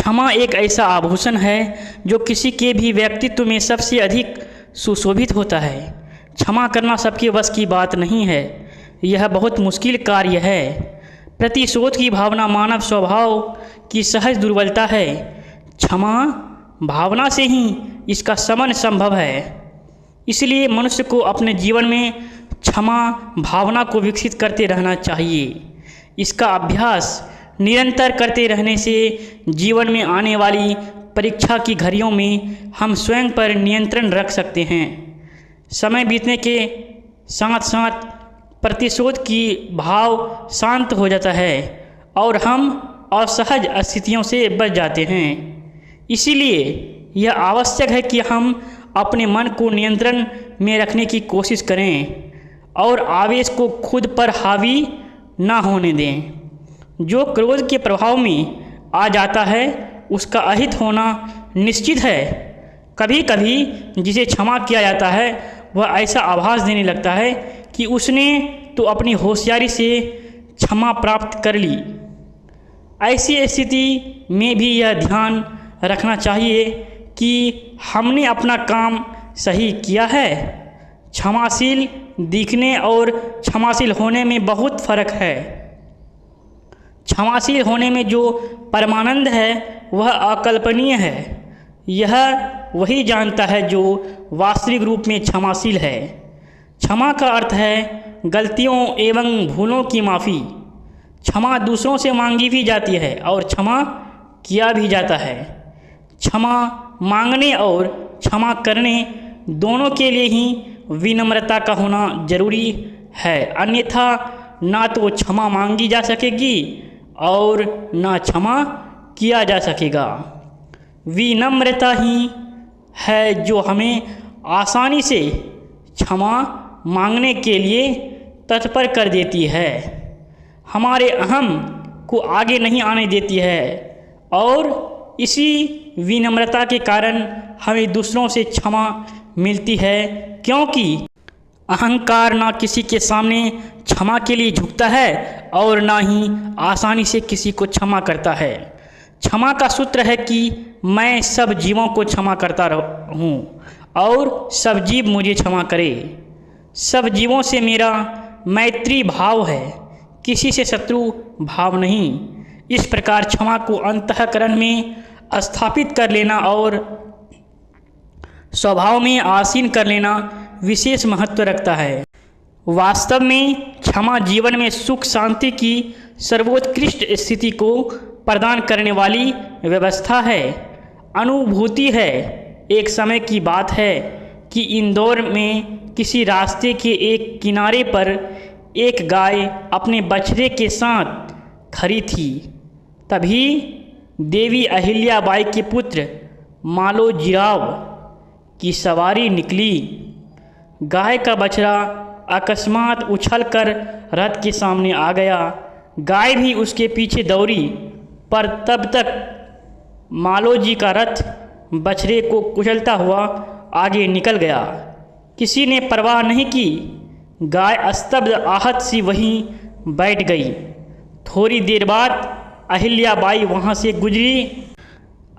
क्षमा एक ऐसा आभूषण है जो किसी के भी व्यक्तित्व में सबसे अधिक सुशोभित होता है। क्षमा करना सबके बस की बात नहीं है, यह बहुत मुश्किल कार्य है। प्रतिशोध की भावना मानव स्वभाव की सहज दुर्बलता है। क्षमा भावना से ही इसका शमन संभव है। इसलिए मनुष्य को अपने जीवन में क्षमा भावना को विकसित करते रहना चाहिए। इसका अभ्यास निरंतर करते रहने से जीवन में आने वाली परीक्षा की घड़ियों में हम स्वयं पर नियंत्रण रख सकते हैं। समय बीतने के साथ साथ प्रतिशोध की भाव शांत हो जाता है और हम असहज स्थितियों से बच जाते हैं। इसीलिए यह आवश्यक है कि हम अपने मन को नियंत्रण में रखने की कोशिश करें और आवेश को खुद पर हावी ना होने दें। जो क्रोध के प्रभाव में आ जाता है उसका अहित होना निश्चित है। कभी कभी जिसे क्षमा किया जाता है वह ऐसा आभास देने लगता है कि उसने तो अपनी होशियारी से क्षमा प्राप्त कर ली। ऐसी स्थिति में भी यह ध्यान रखना चाहिए कि हमने अपना काम सही किया है। क्षमाशील दिखने और क्षमाशील होने में बहुत फर्क है। क्षमाशील होने में जो परमानंद है वह अकल्पनीय है। यह वही जानता है जो वास्तविक रूप में क्षमाशील है। क्षमा का अर्थ है गलतियों एवं भूलों की माफ़ी। क्षमा दूसरों से मांगी भी जाती है और क्षमा किया भी जाता है। क्षमा मांगने और क्षमा करने दोनों के लिए ही विनम्रता का होना जरूरी है, अन्यथा ना तो क्षमा मांगी जा सकेगी और ना क्षमा किया जा सकेगा। विनम्रता ही है जो हमें आसानी से क्षमा मांगने के लिए तत्पर कर देती है, हमारे अहम को आगे नहीं आने देती है और इसी विनम्रता के कारण हमें दूसरों से क्षमा मिलती है, क्योंकि अहंकार ना किसी के सामने क्षमा के लिए झुकता है और ना ही आसानी से किसी को क्षमा करता है। क्षमा का सूत्र है कि मैं सब जीवों को क्षमा करता रहूं और सब जीव मुझे क्षमा करे। सब जीवों से मेरा मैत्री भाव है, किसी से शत्रु भाव नहीं। इस प्रकार क्षमा को अंतःकरण में स्थापित कर लेना और स्वभाव में आसीन कर लेना विशेष महत्व रखता है। वास्तव में क्षमा जीवन में सुख शांति की सर्वोत्कृष्ट स्थिति को प्रदान करने वाली व्यवस्था है, अनुभूति है। एक समय की बात है कि इंदौर में किसी रास्ते के एक किनारे पर एक गाय अपने बछड़े के साथ खड़ी थी। तभी देवी अहिल्याबाई के पुत्र मालोजीराव की सवारी निकली। गाय का बछड़ा अकस्मात उछलकर रथ के सामने आ गया। गाय भी उसके पीछे दौड़ी, पर तब तक मालोजी का रथ बछड़े को कुचलता हुआ आगे निकल गया। किसी ने परवाह नहीं की। गाय स्तब्ध आहत सी वहीं बैठ गई। थोड़ी देर बाद अहिल्याबाई वहाँ से गुजरी।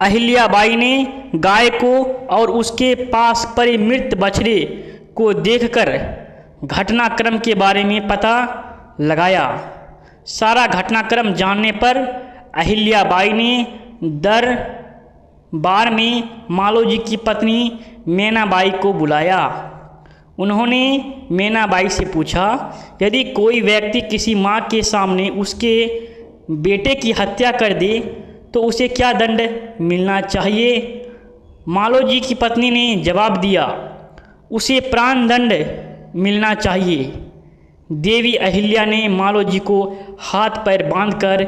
अहिल्याबाई ने गाय को और उसके पास पड़े मृत बछड़े को देखकर घटनाक्रम के बारे में पता लगाया। सारा घटनाक्रम जानने पर अहिल्याबाई ने दरबार में मालोजी की पत्नी मीनाबाई को बुलाया। उन्होंने मीनाबाई से पूछा, यदि कोई व्यक्ति किसी माँ के सामने उसके बेटे की हत्या कर दे तो उसे क्या दंड मिलना चाहिए? मालोजी की पत्नी ने जवाब दिया, उसे प्राण दंड मिलना चाहिए। देवी अहिल्या ने मालोजी को हाथ पैर बांधकर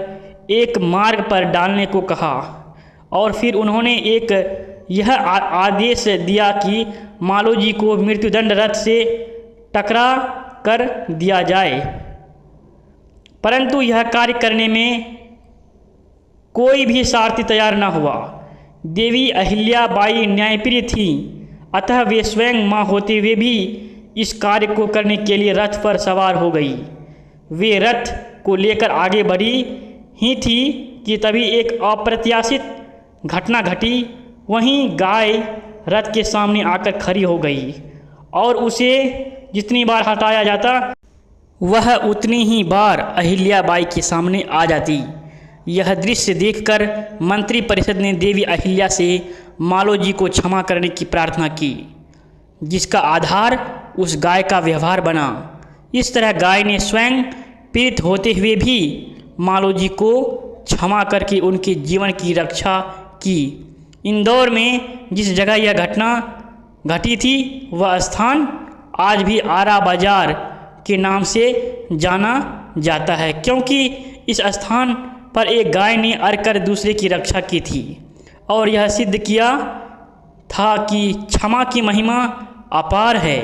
एक मार्ग पर डालने को कहा और फिर उन्होंने एक यह आदेश दिया कि मालोजी को मृत्युदंड रथ से टकरा कर दिया जाए। परंतु यह कार्य करने में कोई भी सारथी तैयार न हुआ। देवी अहिल्याबाई न्यायप्रिय थी, अतः वे स्वयं माँ होते हुए भी इस कार्य को करने के लिए रथ पर सवार हो गई। वे रथ को लेकर आगे बढ़ी ही थी कि तभी एक अप्रत्याशित घटना घटी वहीं गाय रथ के सामने आकर खड़ी हो गई और उसे जितनी बार हटाया जाता वह उतनी ही बार अहिल्याबाई के सामने आ जाती। यह दृश्य देखकर मंत्रिपरिषद ने देवी अहिल्या से मालोजी को क्षमा करने की प्रार्थना की, जिसका आधार उस गाय का व्यवहार बना। इस तरह गाय ने स्वयं पीड़ित होते हुए भी मालोजी को क्षमा करके उनके जीवन की रक्षा की। इंदौर में जिस जगह यह घटना घटी थी वह स्थान आज भी आरा बाजार के नाम से जाना जाता है, क्योंकि इस स्थान पर एक गाय ने अर्घ कर दूसरे की रक्षा की थी और यह सिद्ध किया था कि क्षमा की महिमा अपार है।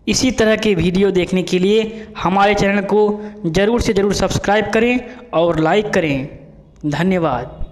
इसी तरह के वीडियो देखने के लिए हमारे चैनल को ज़रूर से ज़रूर सब्सक्राइब करें और लाइक करें। धन्यवाद।